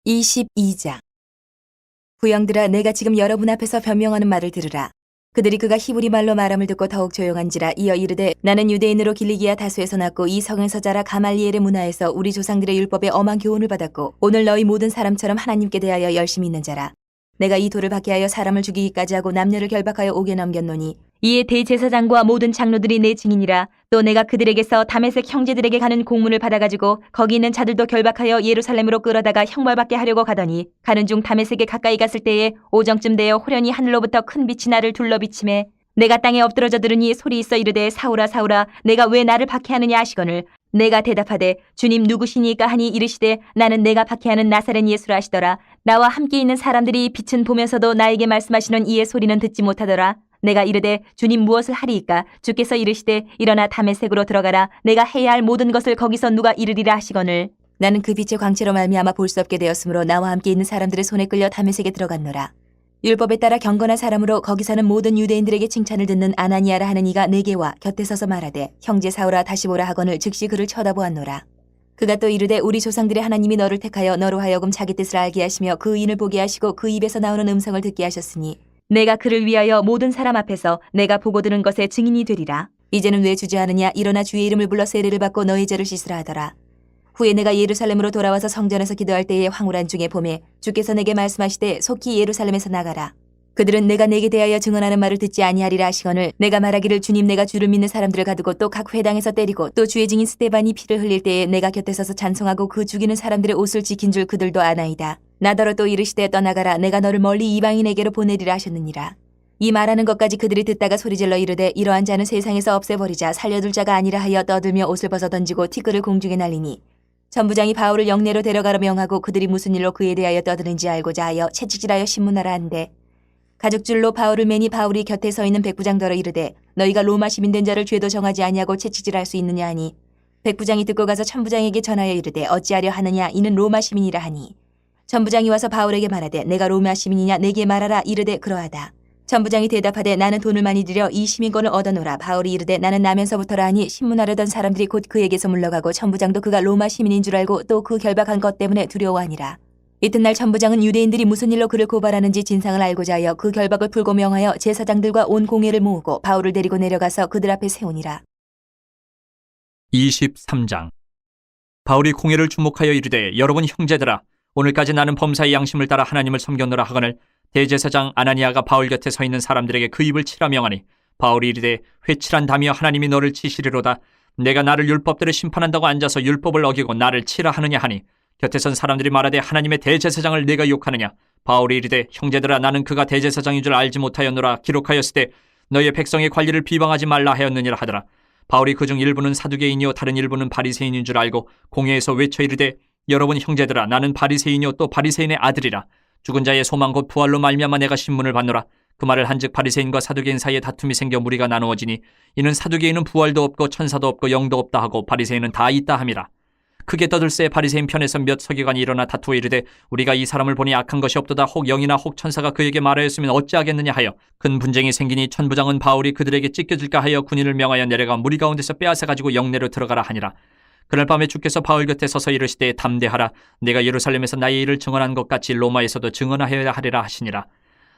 22장. 부영들아, 내가 지금 여러분 앞에서 변명하는 말을 들으라. 그들이 그가 히브리 말로 말함을 듣고 더욱 조용한지라. 이어 이르되, 나는 유대인으로 길리기아 다수에서 났고 이 성에서 자라 가말리엘의 문화에서 우리 조상들의 율법에 엄한 교훈을 받았고 오늘 너희 모든 사람처럼 하나님께 대하여 열심히 있는 자라. 내가 이 돌을 박해하여 사람을 죽이기까지 하고 남녀를 결박하여 옥에 넘겼노니 이에 대제사장과 모든 장로들이 내 증인이라. 또 내가 그들에게서 다메섹 형제들에게 가는 공문을 받아가지고 거기 있는 자들도 결박하여 예루살렘으로 끌어다가 형벌받게 하려고 가더니 가는 중 다메섹에 가까이 갔을 때에 오정쯤 되어 호련히 하늘로부터 큰 빛이 나를 둘러비치매 내가 땅에 엎드러져 들으니 소리 있어 이르되, 사울아 사울아, 내가 왜 나를 박해하느냐 하시거늘 내가 대답하되, 주님 누구시니까 하니 이르시되, 나는 내가 박해하는 나사렛 예수라 하시더라. 나와 함께 있는 사람들이 빛은 보면서도 나에게 말씀하시는 이의 소리는 듣지 못하더라. 내가 이르되, 주님 무엇을 하리이까? 주께서 이르시되, 일어나 다메섹으로 들어가라. 내가 해야 할 모든 것을 거기서 누가 이르리라 하시거늘 나는 그 빛의 광채로 말미암아 볼 수 없게 되었으므로 나와 함께 있는 사람들의 손에 끌려 다메섹에 들어갔노라. 율법에 따라 경건한 사람으로 거기 사는 모든 유대인들에게 칭찬을 듣는 아나니아라 하는 이가 내게 와 곁에 서서 말하되, 형제 사울아 다시 보라 하거늘 즉시 그를 쳐다보았노라. 그가 또 이르되, 우리 조상들의 하나님이 너를 택하여 너로 하여금 자기 뜻을 알게 하시며 그 의인을 보게 하시고 그 입에서 나오는 음성을 듣게 하셨으니 내가 그를 위하여 모든 사람 앞에서 내가 보고 들은 것의 증인이 되리라. 이제는 왜 주저하느냐? 일어나 주의 이름을 불러 세례를 받고 너의 죄를 씻으라 하더라. 후에 내가 예루살렘으로 돌아와서 성전에서 기도할 때에 황홀한 중에 봄에 주께서 내게 말씀하시되, 속히 예루살렘에서 나가라. 그들은 내가 내게 대하여 증언하는 말을 듣지 아니하리라 하시거늘 내가 말하기를, 주님 내가 주를 믿는 사람들을 가두고 또 각 회당에서 때리고 또 주의 증인 스데반이 피를 흘릴 때에 내가 곁에 서서 찬송하고 그 죽이는 사람들의 옷을 지킨 줄 그들도 아나이다. 나더러 또 이르시되, 떠나가라. 내가 너를 멀리 이방인에게로 보내리라 하셨느니라. 이 말하는 것까지 그들이 듣다가 소리질러 이르되, 이러한 자는 세상에서 없애버리자. 살려둘 자가 아니라 하여 떠들며 옷을 벗어 던지고 티끌을 공중에 날리니 천부장이 바울을 영내로 데려가라 명하고 그들이 무슨 일로 그에 대하여 떠드는지 알고자 하여 채찍질하여 신문하라 한대. 가죽줄로 바울을 매니 바울이 곁에 서 있는 백부장더러 이르되, 너희가 로마 시민 된 자를 죄도 정하지 아니하고 채찍질할 수 있느냐 하니 백부장이 듣고 가서 천부장에게 전하여 이르되, 어찌하려 하느냐? 이는 로마 시민이라 하니 천부장이 와서 바울에게 말하되, 내가 로마 시민이냐? 내게 말하라. 이르되, 그러하다. 천부장이 대답하되, 나는 돈을 많이 들여 이 시민권을 얻어노라. 바울이 이르되, 나는 나면서부터라 하니 신문하려던 사람들이 곧 그에게서 물러가고 천부장도 그가 로마 시민인 줄 알고 또 그 결박한 것 때문에 두려워하니라. 이튿날 천부장은 유대인들이 무슨 일로 그를 고발하는지 진상을 알고자 하여 그 결박을 풀고 명하여 제사장들과 온 공회를 모으고 바울을 데리고 내려가서 그들 앞에 세우니라. 23장. 바울이 공회를 주목하여 이르되, 여러분 형제들아, 오늘까지 나는 범사의 양심을 따라 하나님을 섬겼노라 하거늘 대제사장 아나니아가 바울 곁에 서 있는 사람들에게 그 입을 치라 명하니 바울이 이르되, 회칠한다며 하나님이 너를 치시리로다. 내가 나를 율법대로 심판한다고 앉아서 율법을 어기고 나를 치라 하느냐 하니 곁에 선 사람들이 말하되, 하나님의 대제사장을 내가 욕하느냐? 바울이 이르되, 형제들아, 나는 그가 대제사장인 줄 알지 못하였노라. 기록하였으되 너희의 백성의 관리를 비방하지 말라 하였느니라 하더라. 바울이 그중 일부는 사두개인이요 다른 일부는 바리새인인 줄 알고 공회에서 외쳐 이르되, 여러분 형제들아, 나는 바리새인이요 또 바리새인의 아들이라. 죽은 자의 소망 곧 부활로 말미암아 내가 신문을 받노라. 그 말을 한즉 바리새인과 사두개인 사이에 다툼이 생겨 무리가 나누어지니 이는 사두개인은 부활도 없고 천사도 없고 영도 없다 하고 바리새인은 다 있다 함이라. 크게 떠들새 바리새인 편에서 몇 서기관이 일어나 다투어 이르되, 우리가 이 사람을 보니 악한 것이 없도다. 혹 영이나 혹 천사가 그에게 말하였으면 어찌하겠느냐 하여 큰 분쟁이 생기니 천부장은 바울이 그들에게 찢겨질까 하여 군인을 명하여 내려가 무리 가운데서 빼앗아 가지고 영내로 들어가라 하니라. 그날 밤에 주께서 바울 곁에 서서 이르시되, 담대하라. 내가 예루살렘에서 나의 일을 증언한 것 같이 로마에서도 증언하여야 하리라 하시니라.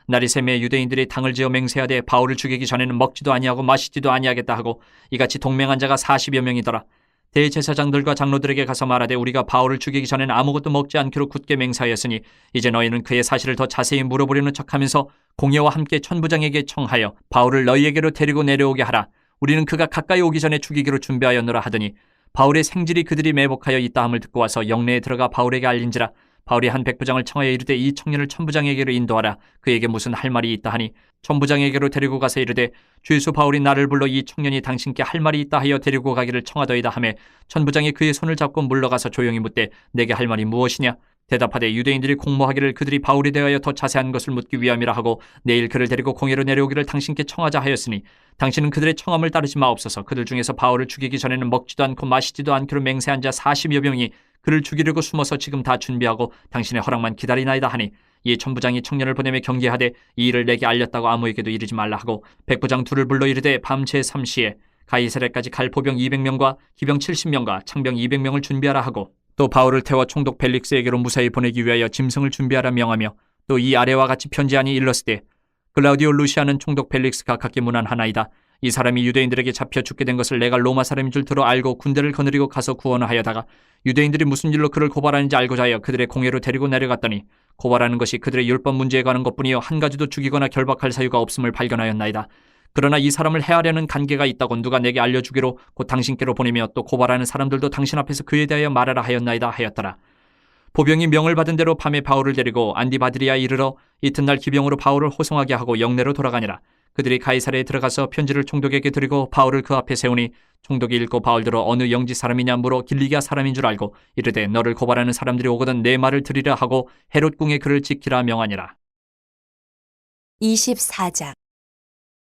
날이 새매 유대인들이 당을 지어 맹세하되 바울을 죽이기 전에는 먹지도 아니하고 마시지도 아니하겠다 하고 이같이 동맹한 자가 40여 명이더라. 대제사장들과 장로들에게 가서 말하되, 우리가 바울을 죽이기 전에는 아무것도 먹지 않기로 굳게 맹세하였으니 이제 너희는 그의 사실을 더 자세히 물어보려는 척하면서 공회와 함께 천부장에게 청하여 바울을 너희에게로 데리고 내려오게 하라. 우리는 그가 가까이 오기 전에 죽이기로 준비하였노라 하더니 바울의 생질이 그들이 매복하여 있다 함을 듣고 와서 영내에 들어가 바울에게 알린지라. 바울이 한 백부장을 청하여 이르되, 이 청년을 천부장에게로 인도하라. 그에게 무슨 할 말이 있다 하니 천부장에게로 데리고 가서 이르되, 주예수 바울이 나를 불러 이 청년이 당신께 할 말이 있다 하여 데리고 가기를 청하더이다 하매 천부장이 그의 손을 잡고 물러가서 조용히 묻되, 내게 할 말이 무엇이냐? 대답하되, 유대인들이 공모하기를 그들이 바울에 대하여 더 자세한 것을 묻기 위함이라 하고 내일 그를 데리고 공회로 내려오기를 당신께 청하자 하였으니 당신은 그들의 청함을 따르지 마옵소서. 그들 중에서 바울을 죽이기 전에는 먹지도 않고 마시지도 않기로 맹세한 자 40여 명이 그를 죽이려고 숨어서 지금 다 준비하고 당신의 허락만 기다리나이다 하니 이에 천부장이 청년을 보내며 경계하되, 이 일을 내게 알렸다고 아무에게도 이르지 말라 하고 백부장 둘을 불러 이르되, 밤 제3시에 가이사랴까지 갈 보병 200명과 기병 70명과 창병 200명을 준비하라 하고 또 바울을 태워 총독 벨릭스에게로 무사히 보내기 위하여 짐승을 준비하라 명하며 또 이 아래와 같이 편지하니 일렀으되 글라우디오 루시아는 총독 벨릭스가 각기 문안하나이다. 이 사람이 유대인들에게 잡혀 죽게 된 것을 내가 로마 사람인 줄 들어 알고 군대를 거느리고 가서 구원을 하여다가 유대인들이 무슨 일로 그를 고발하는지 알고자 하여 그들의 공회로 데리고 내려갔더니 고발하는 것이 그들의 율법 문제에 관한 것뿐이요 한 가지도 죽이거나 결박할 사유가 없음을 발견하였나이다. 그러나 이 사람을 해하려는 관계가 있다고 누가 내게 알려주기로 곧 당신께로 보내며 또 고발하는 사람들도 당신 앞에서 그에 대하여 말하라 하였나이다 하였더라. 보병이 명을 받은 대로 밤에 바울을 데리고 안디바드리아에 이르러 이튿날 기병으로 바울을 호송하게 하고 영내로 돌아가니라. 그들이 가이사랴에 들어가서 편지를 총독에게 드리고 바울을 그 앞에 세우니 총독이 읽고 바울들어 어느 영지 사람이냐 물어 길리기아 사람인 줄 알고 이르되 너를 고발하는 사람들이 오거든 내 말을 들으라 하고 헤롯궁에 그를 지키라 명하니라. 24장.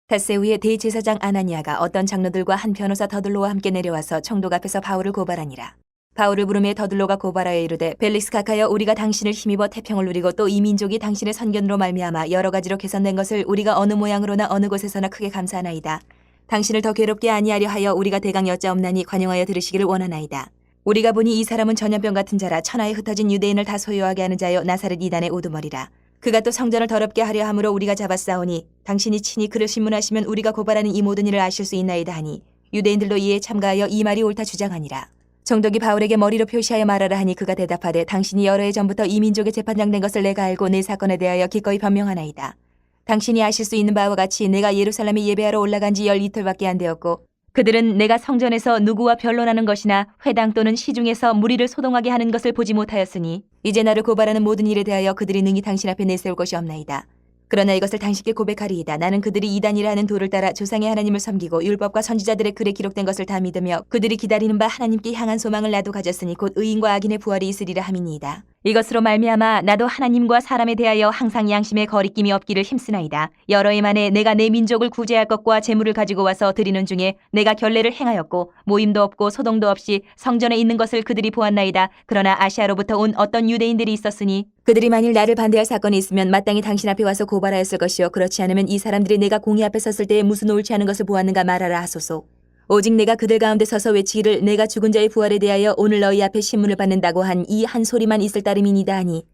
닷새 후에 대제사장 아나니아가 어떤 장로들과 한 변호사 더들로와 함께 내려와서 총독 앞에서 바울을 고발하니라. 바울을 부르매 더들로가 고발하여 이르되 벨릭스 각하여 우리가 당신을 힘입어 태평을 누리고 또 이 민족이 당신의 선견으로 말미암아 여러 가지로 개선된 것을 우리가 어느 모양으로나 어느 곳에서나 크게 감사하나이다. 당신을 더 괴롭게 아니하려 하여 우리가 대강 여짜옵나니 관용하여 들으시기를 원하나이다. 우리가 보니 이 사람은 전염병 같은 자라 천하에 흩어진 유대인을 다 소유하게 하는 자여 나사렛 이단의 우두머리라. 그가 또 성전을 더럽게 하려 함으로 우리가 잡았사오니 당신이 친히 그를 신문하시면 우리가 고발하는 이 모든 일을 아실 수 있나이다 하니 유대인들도 이에 참가하여 이 말이 옳다 주장하니라. 총독이 바울에게 머리로 표시하여 말하라 하니 그가 대답하되 당신이 여러 해 전부터 이 민족의 재판장 된 것을 내가 알고 내 사건에 대하여 기꺼이 변명하나이다. 당신이 아실 수 있는 바와 같이 내가 예루살렘에 예배하러 올라간 지 12틀밖에 안 되었고 그들은 내가 성전에서 누구와 변론하는 것이나 회당 또는 시중에서 무리를 소동하게 하는 것을 보지 못하였으니 이제 나를 고발하는 모든 일에 대하여 그들이 능히 당신 앞에 내세울 것이 없나이다. 그러나 이것을 당신께 고백하리이다. 나는 그들이 이단이라 하는 도를 따라 조상의 하나님을 섬기고 율법과 선지자들의 글에 기록된 것을 다 믿으며 그들이 기다리는 바 하나님께 향한 소망을 나도 가졌으니 곧 의인과 악인의 부활이 있으리라 함이니이다. 이것으로 말미암아 나도 하나님과 사람에 대하여 항상 양심에 거리낌이 없기를 힘쓰나이다. 여러 해 만에 내가 내 민족을 구제할 것과 재물을 가지고 와서 드리는 중에 내가 결례를 행하였고 모임도 없고 소동도 없이 성전에 있는 것을 그들이 보았나이다. 그러나 아시아로부터 온 어떤 유대인들이 있었으니 그들이 만일 나를 반대할 사건이 있으면 마땅히 당신 앞에 와서 고발하였을 것이요 그렇지 않으면 이 사람들이 내가 공의 앞에 섰을 때에 무슨 옳지 않은 것을 보았는가 말하라 하소서. 오직 내가 그들 가운데 서서 외치기를 내가 죽은 자의 부활에 대하여 오늘 너희 앞에 신문을 받는다고 한 이 한 소리만 있을 따름이니이다 하니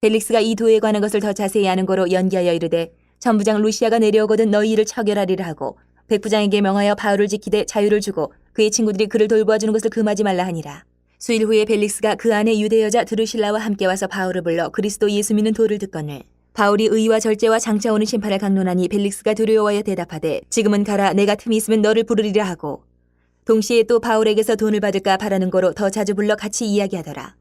벨릭스가 이 도에 관한 것을 더 자세히 아는 거로 연기하여 이르되 천부장 루시아가 내려오거든 너희 일을 처결하리라 하고 백부장에게 명하여 바울을 지키되 자유를 주고 그의 친구들이 그를 돌보아주는 것을 금하지 말라 하니라. 수일 후에 벨릭스가 그 안에 유대 여자 드루실라와 함께 와서 바울을 불러 그리스도 예수 믿는 도를 듣거늘 바울이 의와 절제와 장차 오는 심판을 강론하니 벨릭스가 두려워하여 대답하되 지금은 가라 내가 틈이 있으면 너를 부르리라 하고 동시에 또 바울에게서 돈을 받을까 바라는 거로 더 자주 불러 같이 이야기하더라.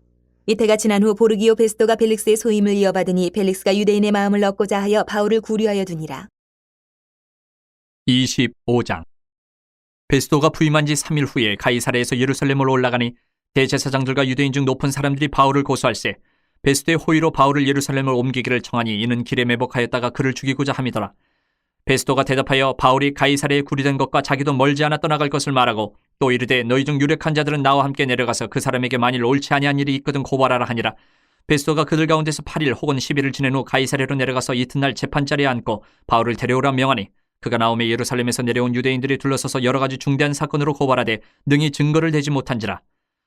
이때가 지난 후 보르기오 베스토가 벨릭스의 소임을 이어받으니 벨릭스가 유대인의 마음을 얻고자 하여 바울을 구류하여 두니라. 25장. 베스토가 부임한 지 3일 후에 가이사랴에서 예루살렘으로 올라가니 대제사장들과 유대인 중 높은 사람들이 바울을 고소할세 베스토의 호의로 바울을 예루살렘을 옮기기를 청하니 이는 길에 매복하였다가 그를 죽이고자 함이더라. 베스토가 대답하여 바울이 가이사랴에 구류된 것과 자기도 멀지 않아 떠나갈 것을 말하고 또 이르되 너희 중 유력한 자들은 나와 함께 내려가서 그 사람에게 만일 옳지 아니한 일이 있거든 고발하라 하니라. 베스토가 그들 가운데서 8일 혹은 10일을 지낸 후 가이사랴로 내려가서 이튿날 재판자리에 앉고 바울을 데려오라 명하니 그가 나오매 예루살렘에서 내려온 유대인들이 둘러서서 여러 가지 중대한 사건으로 고발하되 능히 증거를 대지 못한지라.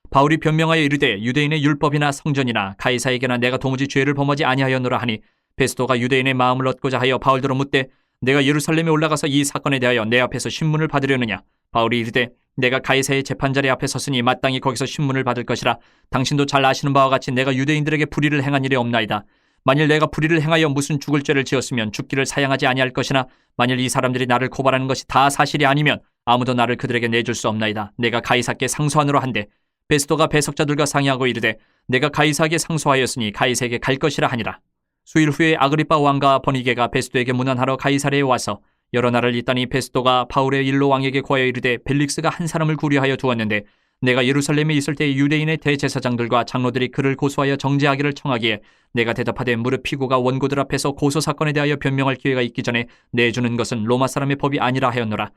바울이 변명하여 이르되 유대인의 율법이나 성전이나 가이사에게나 내가 도무지 죄를 범하지 아니하였노라 하니 베스토가 유대인의 마음을 얻고자 하여 바울더러 묻되 내가 예루살렘에 올라가서 이 사건에 대하여 내 앞에서 신문을 받으려느냐. 바울이 이르되 내가 가이사의 재판자리 앞에 섰으니 마땅히 거기서 신문을 받을 것이라. 당신도 잘 아시는 바와 같이 내가 유대인들에게 불의를 행한 일이 없나이다. 만일 내가 불의를 행하여 무슨 죽을 죄를 지었으면 죽기를 사양하지 아니할 것이나 만일 이 사람들이 나를 고발하는 것이 다 사실이 아니면 아무도 나를 그들에게 내줄 수 없나이다. 내가 가이사께 상소하노라 한데 베스토가 배석자들과 상의하고 이르되 내가 가이사에게 상소하였으니 가이사에게 갈 것이라 하니라. 수일 후에 아그리빠 왕과 버니게가 베스토에게 문안하러 가이사랴에 와서 여러 날을 있다니 베스토가 바울의 일로 왕에게 구하여 이르되 벨릭스가 한 사람을 구류하여 두었는데 내가 예루살렘에 있을 때 유대인의 대제사장들과 장로들이 그를 고소하여 정죄하기를 청하기에 내가 대답하되 무릇 피고가 원고들 앞에서 고소 사건에 대하여 변명할 기회가 있기 전에 내주는 것은 로마 사람의 법이 아니라 하였노라.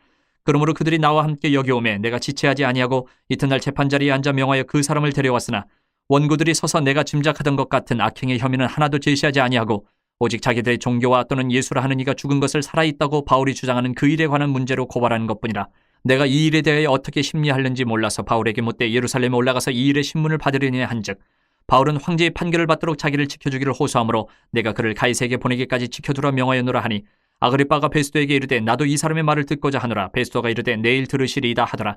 그러므로 그들이 나와 함께 여기 오매 내가 지체하지 아니하고 이튿날 재판자리에 앉아 명하여 그 사람을 데려왔으나 원고들이 서서 내가 짐작하던 것 같은 악행의 혐의는 하나도 제시하지 아니하고 오직 자기들의 종교와 또는 예수라 하는 이가 죽은 것을 살아있다고 바울이 주장하는 그 일에 관한 문제로 고발하는 것뿐이라. 내가 이 일에 대하여 어떻게 심리하는지 몰라서 바울에게 묻되 예루살렘에 올라가서 이 일의 신문을 받으려니 한즉 바울은 황제의 판결을 받도록 자기를 지켜주기를 호소하므로 내가 그를 가이사에게 보내기까지 지켜두라 명하였노라 하니 아그리빠가 베스도에게 이르되 나도 이 사람의 말을 듣고자 하노라. 베스도가 이르되 내일 들으시리이다 하더라.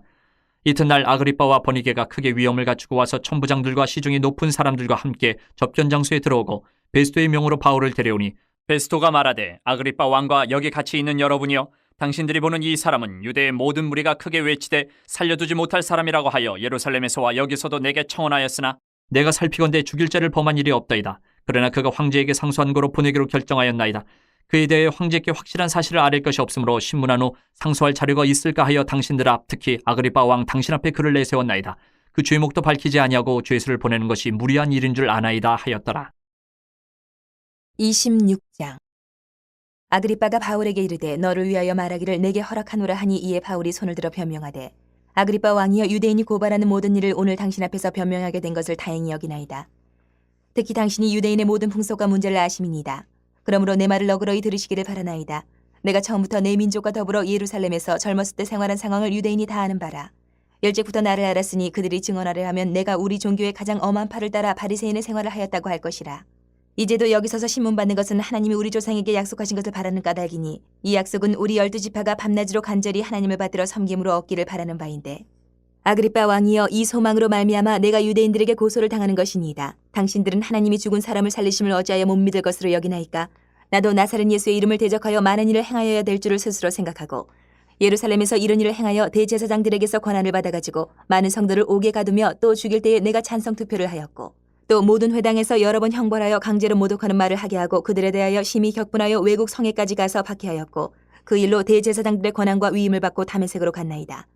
이튿날 아그리빠와 버니게가 크게 위엄을 갖추고 와서 천부장들과 시중의 높은 사람들과 함께 접견 장소에 들어오고 베스도의 명으로 바울을 데려오니 베스도가 말하되 아그리빠 왕과 여기 같이 있는 여러분이여 당신들이 보는 이 사람은 유대의 모든 무리가 크게 외치되 살려두지 못할 사람이라고 하여 예루살렘에서와 여기서도 내게 청원하였으나 내가 살피건대 죽일 죄를 범한 일이 없다이다. 그러나 그가 황제에게 상소한 거로 보내기로 결정하였나이다. 그에 대해 황제께 확실한 사실을 아릴 것이 없으므로 신문한 후 상소할 자료가 있을까 하여 당신들 앞 특히 아그리빠 왕 당신 앞에 그를 내세웠나이다. 그 죄목도 밝히지 아니하고 죄수를 보내는 것이 무리한 일인 줄 아나이다 하였더라. 26장. 아그리빠가 바울에게 이르되 너를 위하여 말하기를 내게 허락하노라 하니 이에 바울이 손을 들어 변명하되 아그리빠 왕이여 유대인이 고발하는 모든 일을 오늘 당신 앞에서 변명하게 된 것을 다행히 여기나이다. 특히 당신이 유대인의 모든 풍속과 문제를 아심이니이다. 그러므로 내 말을 너그러이 들으시기를 바라나이다. 내가 처음부터 내 민족과 더불어 예루살렘에서 젊었을 때 생활한 상황을 유대인이 다 아는 바라. 일찍부터 나를 알았으니 그들이 증언하려 하면 내가 우리 종교의 가장 엄한 팔을 따라 바리새인의 생활을 하였다고 할 것이라. 이제도 여기 서서 신문받는 것은 하나님이 우리 조상에게 약속하신 것을 바라는 까닭이니 이 약속은 우리 12지파가 밤낮으로 간절히 하나님을 받들어 섬김으로 얻기를 바라는 바인데 아그리빠 왕이여 이 소망으로 말미암아 내가 유대인들에게 고소를 당하는 것이니이다. 당신들은 하나님이 죽은 사람을 살리심을 어찌하여 못 믿을 것으로 여기나이까? 나도 나사렛 예수의 이름을 대적하여 많은 일을 행하여야 될 줄을 스스로 생각하고 예루살렘에서 이런 일을 행하여 대제사장들에게서 권한을 받아가지고 많은 성도를 옥에 가두며 또 죽일 때에 내가 찬성 투표를 하였고 또 모든 회당에서 여러 번 형벌하여 강제로 모독하는 말을 하게 하고 그들에 대하여 심히 격분하여 외국 성에까지 가서 박해하였고 그 일로 대제사장들의 권한과 위임을 받고 다메섹으로 갔나이다.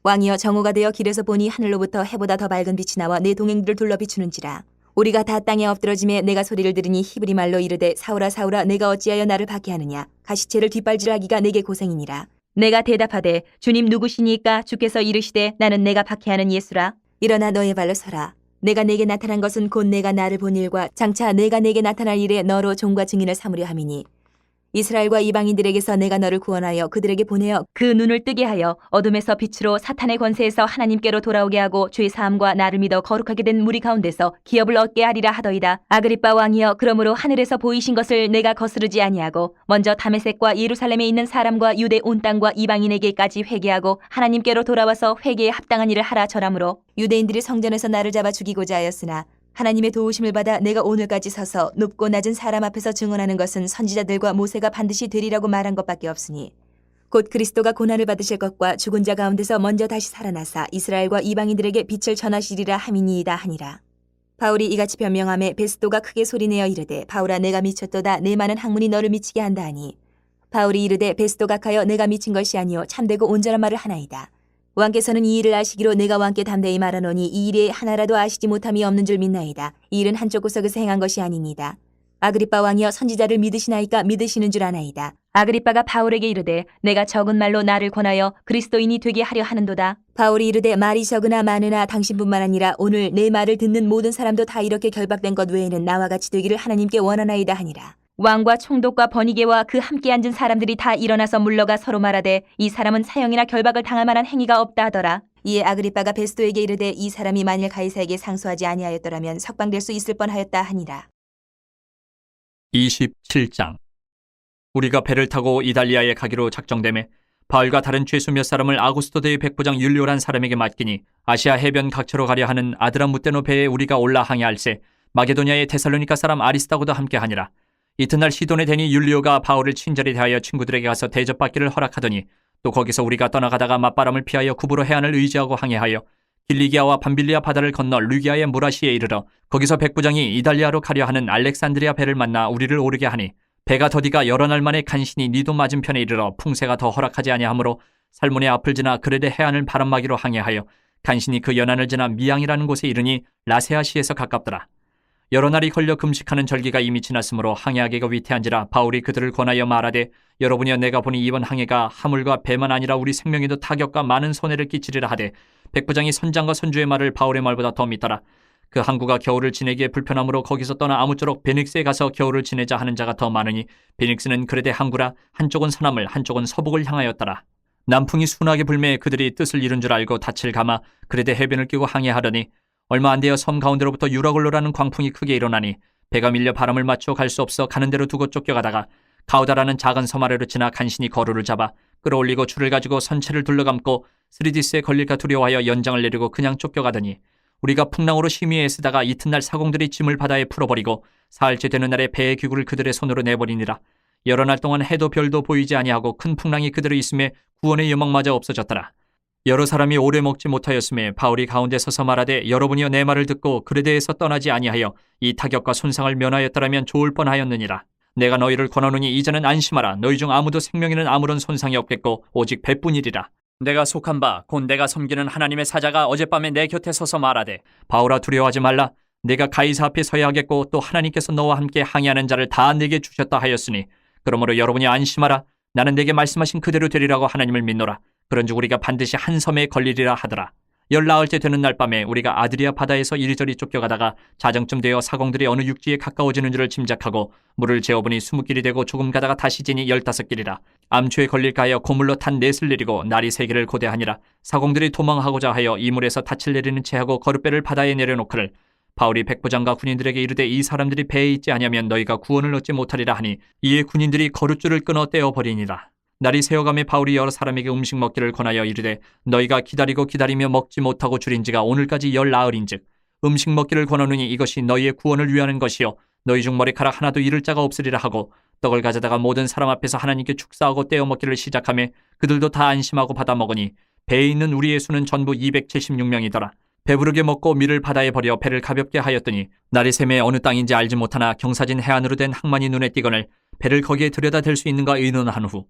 왕이여 정오가 되어 길에서 보니 하늘로부터 해보다 더 밝은 빛이 나와 내 동행들을 둘러 비추는지라. 우리가 다 땅에 엎드러짐에 내가 소리를 들으니 히브리 말로 이르되 사울아 사울아 내가 어찌하여 나를 박해하느냐. 가시체를 뒷발질하기가 내게 고생이니라. 내가 대답하되 주님 누구시니까? 주께서 이르시되 나는 내가 박해하는 예수라. 일어나 너의 발로 서라. 내가 내게 나타난 것은 곧 내가 나를 본 일과 장차 내가 내게 나타날 일에 너로 종과 증인을 삼으려 함이니 이스라엘과 이방인들에게서 내가 너를 구원하여 그들에게 보내어 그 눈을 뜨게 하여 어둠에서 빛으로 사탄의 권세에서 하나님께로 돌아오게 하고 죄 사함과 나를 믿어 거룩하게 된 무리 가운데서 기업을 얻게 하리라 하더이다. 아그리빠 왕이여 그러므로 하늘에서 보이신 것을 내가 거스르지 아니하고 먼저 다메섹과 예루살렘에 있는 사람과 유대 온 땅과 이방인에게까지 회개하고 하나님께로 돌아와서 회개에 합당한 일을 하라 절하므로 유대인들이 성전에서 나를 잡아 죽이고자 하였으나 하나님의 도우심을 받아 내가 오늘까지 서서 높고 낮은 사람 앞에서 증언하는 것은 선지자들과 모세가 반드시 되리라고 말한 것밖에 없으니 곧 그리스도가 고난을 받으실 것과 죽은 자 가운데서 먼저 다시 살아나사 이스라엘과 이방인들에게 빛을 전하시리라 함이니이다 하니라. 바울이 이같이 변명하매 베스도가 크게 소리내어 이르되 바울아 내가 미쳤도다. 내 많은 학문이 너를 미치게 한다 하니 바울이 이르되 베스도 각하여 내가 미친 것이 아니요 참되고 온전한 말을 하나이다. 왕께서는 이 일을 아시기로 내가 왕께 담대히 말하노니 이 일에 하나라도 아시지 못함이 없는 줄 믿나이다. 이 일은 한쪽 구석에서 행한 것이 아니니이다. 아그리빠 왕이여 선지자를 믿으시나이까? 믿으시는 줄 아나이다. 아그리빠가 바울에게 이르되 내가 적은 말로 나를 권하여 그리스도인이 되게 하려 하는도다. 바울이 이르되 말이 적으나 많으나 당신뿐만 아니라 오늘 내 말을 듣는 모든 사람도 다 이렇게 결박된 것 외에는 나와 같이 되기를 하나님께 원하나이다 하니라. 왕과 총독과 버니게와 그 함께 앉은 사람들이 다 일어나서 물러가 서로 말하되 이 사람은 사형이나 결박을 당할 만한 행위가 없다 하더라. 이에 아그리빠가 베스도에게 이르되 이 사람이 만일 가이사에게 상소하지 아니하였더라면 석방될 수 있을 뻔하였다 하니라. 27장. 우리가 배를 타고 이달리아에 가기로 작정되매 바울과 다른 죄수 몇 사람을 아구스토 대의 백부장 율리오란 사람에게 맡기니 아시아 해변 각처로 가려 하는 아드람무테노 배에 우리가 올라 항해할세 마게도냐의 데살로니가 사람 아리스다고도 함께 하니라. 이튿날 시돈에 대니 율리오가 바울을 친절히 대하여 친구들에게 가서 대접받기를 허락하더니 또 거기서 우리가 떠나가다가 맞바람을 피하여 구부로 해안을 의지하고 항해하여 길리기아와 밤빌리아 바다를 건너 르기아의 무라시에 이르러 거기서 백부장이 이달리아로 가려 하는 알렉산드리아 배를 만나 우리를 오르게 하니 배가 더디가 여러 날 만에 간신히 니도 맞은편에 이르러 풍세가 더 허락하지 아니하므로 살몬의 앞을 지나 그레데 해안을 바람막이로 항해하여 간신히 그 연안을 지나 미양이라는 곳에 이르니 라세아시에서 가깝더라. 여러 날이 걸려 금식하는 절기가 이미 지났으므로 항해하기가 위태한지라 바울이 그들을 권하여 말하되 여러분이여 내가 보니 이번 항해가 하물과 배만 아니라 우리 생명에도 타격과 많은 손해를 끼치리라 하되 백부장이 선장과 선주의 말을 바울의 말보다 더 믿더라. 그 항구가 겨울을 지내기에 불편하므로 거기서 떠나 아무쪼록 베닉스에 가서 겨울을 지내자 하는 자가 더 많으니 베닉스는 그레데 항구라 한쪽은 서남을 한쪽은 서북을 향하였더라. 남풍이 순하게 불매 그들이 뜻을 이룬 줄 알고 닻을 감아 그레데 해변을 끼고 항해하려니 얼마 안 되어 섬 가운데로부터 유라굴로라는 광풍이 크게 일어나니 배가 밀려 바람을 맞춰 갈 수 없어 가는 대로 두고 쫓겨가다가 가우다라는 작은 섬 아래로 지나 간신히 거루를 잡아 끌어올리고 줄을 가지고 선체를 둘러감고 스리디스에 걸릴까 두려워하여 연장을 내리고 그냥 쫓겨가더니 우리가 풍랑으로 심히 애쓰다가 이튿날 사공들이 짐을 바다에 풀어버리고 사흘째 되는 날에 배의 귀구를 그들의 손으로 내버리니라. 여러 날 동안 해도 별도 보이지 아니하고 큰 풍랑이 그대로 있음에 구원의 여망마저 없어졌더라. 여러 사람이 오래 먹지 못하였음에 바울이 가운데 서서 말하되 여러분이여 내 말을 듣고 그레데에서 떠나지 아니하여 이 타격과 손상을 면하였더라면 좋을 뻔하였느니라. 내가 너희를 권하노니 이제는 안심하라. 너희 중 아무도 생명에는 아무런 손상이 없겠고 오직 배뿐이리라. 내가 속한 바 곧 내가 섬기는 하나님의 사자가 어젯밤에 내 곁에 서서 말하되 바울아 두려워하지 말라. 내가 가이사 앞에 서야 하겠고 또 하나님께서 너와 함께 항해하는 자를 다 내게 주셨다 하였으니 그러므로 여러분이 안심하라. 나는 내게 말씀하신 그대로 되리라고 하나님을 믿노라. 그런즉 우리가 반드시 한 섬에 걸리리라 하더라. 열나흘째 되는 날 밤에 우리가 아드리아 바다에서 이리저리 쫓겨가다가 자정쯤 되어 사공들이 어느 육지에 가까워지는 줄을 짐작하고 물을 재어보니 20길이 되고 조금 가다가 다시 지니 15길이라. 암초에 걸릴까 하여 고물로 탄 넷을 내리고 날이 3개를 고대하니라. 사공들이 도망하고자 하여 이물에서 닻을 내리는 채하고 거룻배를 바다에 내려놓거늘 바울이 백부장과 군인들에게 이르되 이 사람들이 배에 있지 아니하면 너희가 구원을 얻지 못하리라 하니 이에 군인들이 거룻줄을 끊어 떼어버리니라. 날이 새어가며 바울이 여러 사람에게 음식 먹기를 권하여 이르되 너희가 기다리고 기다리며 먹지 못하고 줄인 지가 오늘까지 10나흘인즉 음식 먹기를 권하노니 이것이 너희의 구원을 위하는 것이요 너희 중 머리카락 하나도 잃을 자가 없으리라 하고 떡을 가져다가 모든 사람 앞에서 하나님께 축사하고 떼어 먹기를 시작하며 그들도 다 안심하고 받아 먹으니 배에 있는 우리의 수는 전부 276명이더라. 배부르게 먹고 밀을 바다에 버려 배를 가볍게 하였더니 날이 새매 어느 땅인지 알지 못하나 경사진 해안으로 된 항만이 눈에 띄거늘 배를 거기에 들여다 댈 수 있는가 의논한 후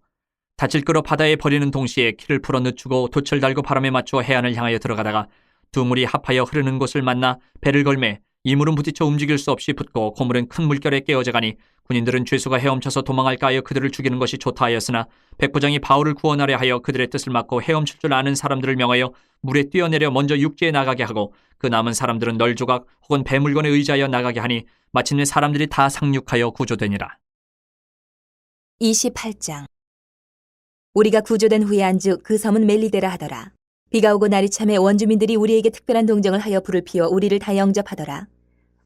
닻을 끌어 바다에 버리는 동시에 키를 풀어 늦추고 돛을 달고 바람에 맞추어 해안을 향하여 들어가다가 두 물이 합하여 흐르는 곳을 만나 배를 걸매 이 물은 부딪혀 움직일 수 없이 붙고 고물은 큰 물결에 깨어져가니 군인들은 죄수가 헤엄쳐서 도망할까 하여 그들을 죽이는 것이 좋다 하였으나 백부장이 바울을 구원하려 하여 그들의 뜻을 막고 헤엄칠 줄 아는 사람들을 명하여 물에 뛰어내려 먼저 육지에 나가게 하고 그 남은 사람들은 널조각 혹은 배물건에 의지하여 나가게 하니 마침내 사람들이 다 상륙하여 구조되니라. 28장. 우리가 구조된 후에 안즉 그 섬은 멜리데라 하더라. 비가 오고 날이 참에 원주민들이 우리에게 특별한 동정을 하여 불을 피워 우리를 다 영접하더라.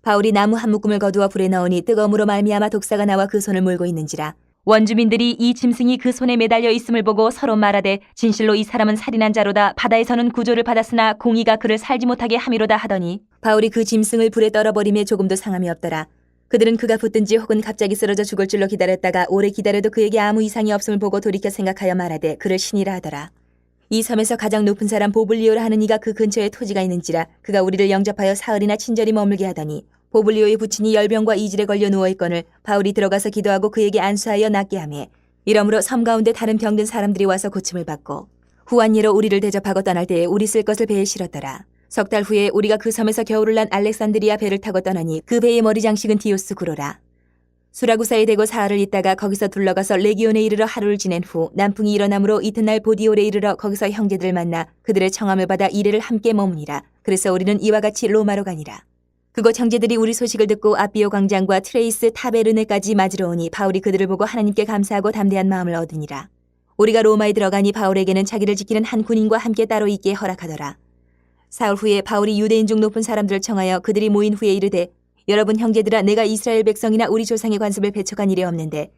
바울이 나무 한 묶음을 거두어 불에 넣으니 뜨거움으로 말미암아 독사가 나와 그 손을 물고 있는지라. 원주민들이 이 짐승이 그 손에 매달려 있음을 보고 서로 말하되 진실로 이 사람은 살인한 자로다. 바다에서는 구조를 받았으나 공의가 그를 살지 못하게 함이로다 하더니 바울이 그 짐승을 불에 떨어버림에 조금도 상함이 없더라. 그들은 그가 붙든지 혹은 갑자기 쓰러져 죽을 줄로 기다렸다가 오래 기다려도 그에게 아무 이상이 없음을 보고 돌이켜 생각하여 말하되 그를 신이라 하더라. 이 섬에서 가장 높은 사람 보블리오라 하는 이가 그 근처에 토지가 있는지라 그가 우리를 영접하여 사흘이나 친절히 머물게 하더니 보블리오의 부친이 열병과 이질에 걸려 누워있거늘 바울이 들어가서 기도하고 그에게 안수하여 낫게 하며 이러므로 섬 가운데 다른 병든 사람들이 와서 고침을 받고 후한 예로 우리를 대접하고 떠날 때에 우리 쓸 것을 배에 실었더라. 석 달 후에 우리가 그 섬에서 겨울을 난 알렉산드리아 배를 타고 떠나니 그 배의 머리 장식은 디오스 구로라. 수라구사에 대고 사흘을 있다가 거기서 둘러가서 레기온에 이르러 하루를 지낸 후 남풍이 일어나므로 이튿날 보디올에 이르러 거기서 형제들을 만나 그들의 청함을 받아 이래를 함께 머무니라. 그래서 우리는 이와 같이 로마로 가니라. 그곳 형제들이 우리 소식을 듣고 아비오 광장과 트레이스 타베르네까지 맞으러 오니 바울이 그들을 보고 하나님께 감사하고 담대한 마음을 얻으니라. 우리가 로마에 들어가니 바울에게는 자기를 지키는 한 군인과 함께 따로 있게 허락하더라. 사흘 후에 바울이 유대인 중 높은 사람들을 청하여 그들이 모인 후에 이르되 여러분 형제들아 내가 이스라엘 백성이나 우리 조상의 관습을 배척한 일이 없는데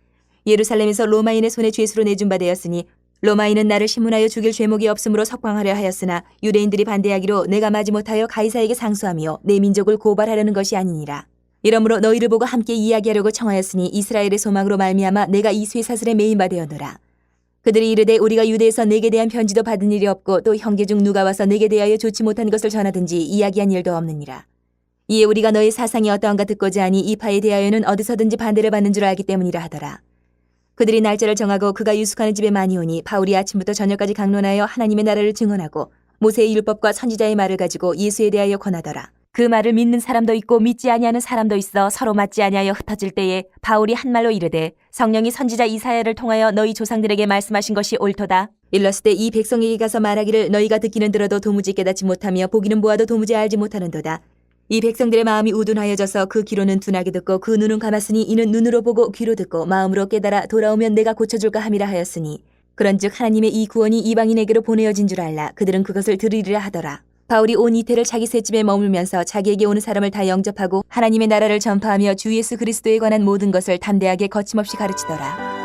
예루살렘에서 로마인의 손에 죄수로 내준 바 되었으니 로마인은 나를 신문하여 죽일 죄목이 없으므로 석방하려 하였으나 유대인들이 반대하기로 내가 마지못하여 가이사에게 상소하며 내 민족을 고발하려는 것이 아니니라. 이러므로 너희를 보고 함께 이야기하려고 청하였으니 이스라엘의 소망으로 말미암아 내가 이 쇠사슬에 매인 바 되었노라. 그들이 이르되 우리가 유대에서 내게 대한 편지도 받은 일이 없고 또 형제 중 누가 와서 내게 대하여 좋지 못한 것을 전하든지 이야기한 일도 없느니라. 이에 우리가 너의 사상이 어떠한가 듣고자 하니 이 파에 대하여는 어디서든지 반대를 받는 줄 알기 때문이라 하더라. 그들이 날짜를 정하고 그가 유숙하는 집에 많이 오니 바울이 아침부터 저녁까지 강론하여 하나님의 나라를 증언하고 모세의 율법과 선지자의 말을 가지고 예수에 대하여 권하더라. 그 말을 믿는 사람도 있고 믿지 아니하는 사람도 있어 서로 맞지 아니하여 흩어질 때에 바울이 한 말로 이르되 성령이 선지자 이사야를 통하여 너희 조상들에게 말씀하신 것이 옳도다. 일렀을 때 이 백성에게 가서 말하기를 너희가 듣기는 들어도 도무지 깨닫지 못하며 보기는 보아도 도무지 알지 못하는도다. 이 백성들의 마음이 우둔하여져서 그 귀로는 둔하게 듣고 그 눈은 감았으니 이는 눈으로 보고 귀로 듣고 마음으로 깨달아 돌아오면 내가 고쳐줄까 함이라 하였으니 그런즉 하나님의 이 구원이 이방인에게로 보내어진 줄 알라. 그들은 그것을 들으리라 하더라. 바울이 온 이태를 자기 셋집에 머물면서 자기에게 오는 사람을 다 영접하고 하나님의 나라를 전파하며 주 예수 그리스도에 관한 모든 것을 담대하게 거침없이 가르치더라.